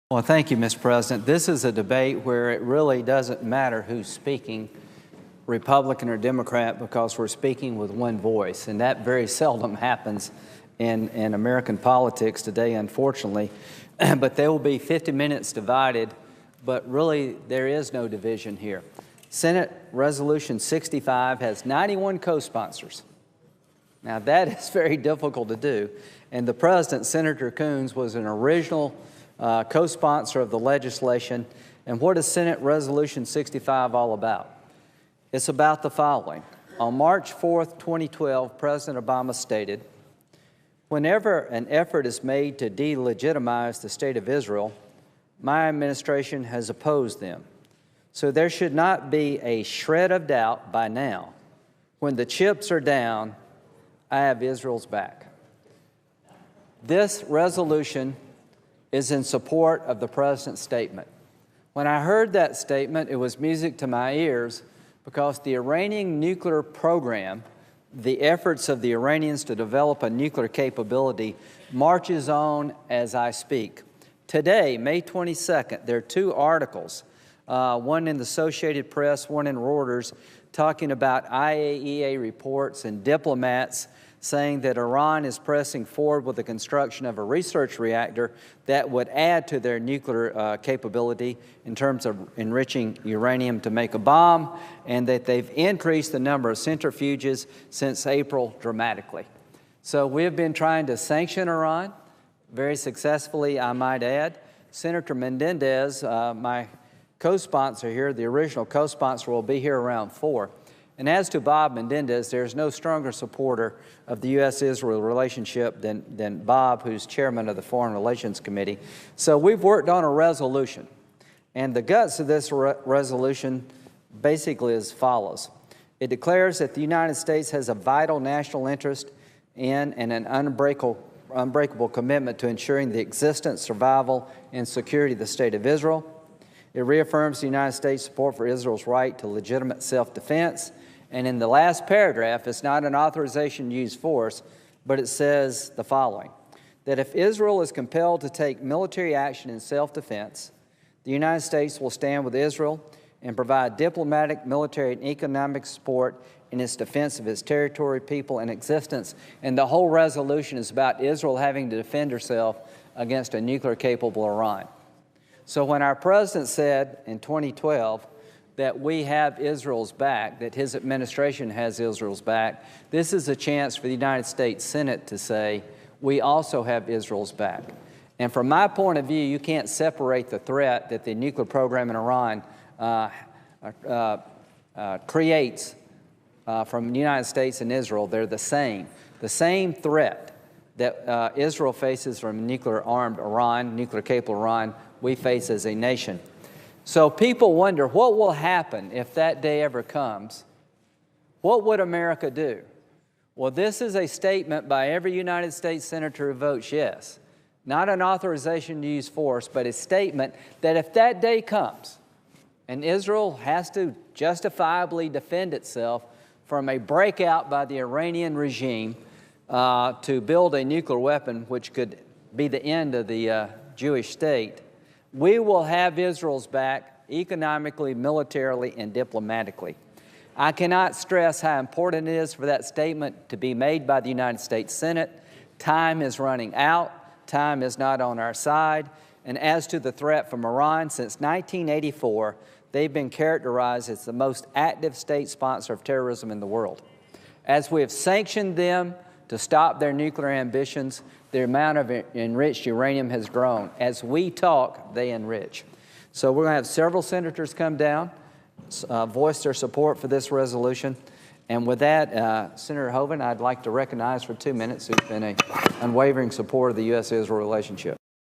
Well, thank you, Mr. President. This is a debate where it really doesn't matter who's speaking, Republican or Democrat, because we're speaking with one voice, and that very seldom happens in American politics today, unfortunately. But there will be 50 minutes divided, but really there is no division here. Senate Resolution 65 has 91 co-sponsors. Now, that is very difficult to do, and the President, Senator Coons, was an original co-sponsor of the legislation. And what is Senate Resolution 65 all about? It's about the following. On March 4th, 2012, President Obama stated, "Whenever an effort is made to delegitimize the State of Israel, my administration has opposed them. So there should not be a shred of doubt by now. When the chips are down, I have Israel's back." This resolution is in support of the President's statement. When I heard that statement, it was music to my ears because the Iranian nuclear program, the efforts of the Iranians to develop a nuclear capability, marches on as I speak. Today, May 22nd, there are two articles, one in the Associated Press, one in Reuters, talking about IAEA reports and diplomats saying that Iran is pressing forward with the construction of a research reactor that would add to their nuclear capability in terms of enriching uranium to make a bomb, and that they've increased the number of centrifuges since April dramatically. So we have been trying to sanction Iran, very successfully, I might add. Senator Menendez, my co-sponsor here, the original co-sponsor, will be here around 4. And as to Bob Menendez, there's no stronger supporter of the U.S.-Israel relationship than Bob, who's chairman of the Foreign Relations Committee. So we've worked on a resolution. And the guts of this resolution basically is as follows. It declares that the United States has a vital national interest in and an unbreakable commitment to ensuring the existence, survival, and security of the State of Israel. It reaffirms the United States' support for Israel's right to legitimate self-defense. And in the last paragraph, it's not an authorization to use force, but it says the following, that if Israel is compelled to take military action in self-defense, the United States will stand with Israel and provide diplomatic, military, and economic support in its defense of its territory, people, and existence. And the whole resolution is about Israel having to defend herself against a nuclear-capable Iran. So when our president said in 2012 that we have Israel's back, that his administration has Israel's back, this is a chance for the United States Senate to say, we also have Israel's back. And from my point of view, you can't separate the threat that the nuclear program in Iran creates from the United States and Israel. They're the same. The same threat that Israel faces from nuclear-armed Iran, nuclear-capable Iran, we face as a nation. So people wonder, what will happen if that day ever comes? What would America do? Well, this is a statement by every United States senator who votes yes. Not an authorization to use force, but a statement that if that day comes and Israel has to justifiably defend itself from a breakout by the Iranian regime to build a nuclear weapon, which could be the end of the Jewish state, we will have Israel's back economically, militarily, and diplomatically. I cannot stress how important it is for that statement to be made by the United States Senate. Time is running out. Time is not on our side. And as to the threat from Iran, since 1984, they've been characterized as the most active state sponsor of terrorism in the world. As we have sanctioned them to stop their nuclear ambitions, the amount of enriched uranium has grown. As we talk, they enrich. So we're going to have several senators come down, voice their support for this resolution. And with that, Senator Hoeven, I'd like to recognize for 2 minutes who's been an unwavering supporter of the U.S.-Israel relationship.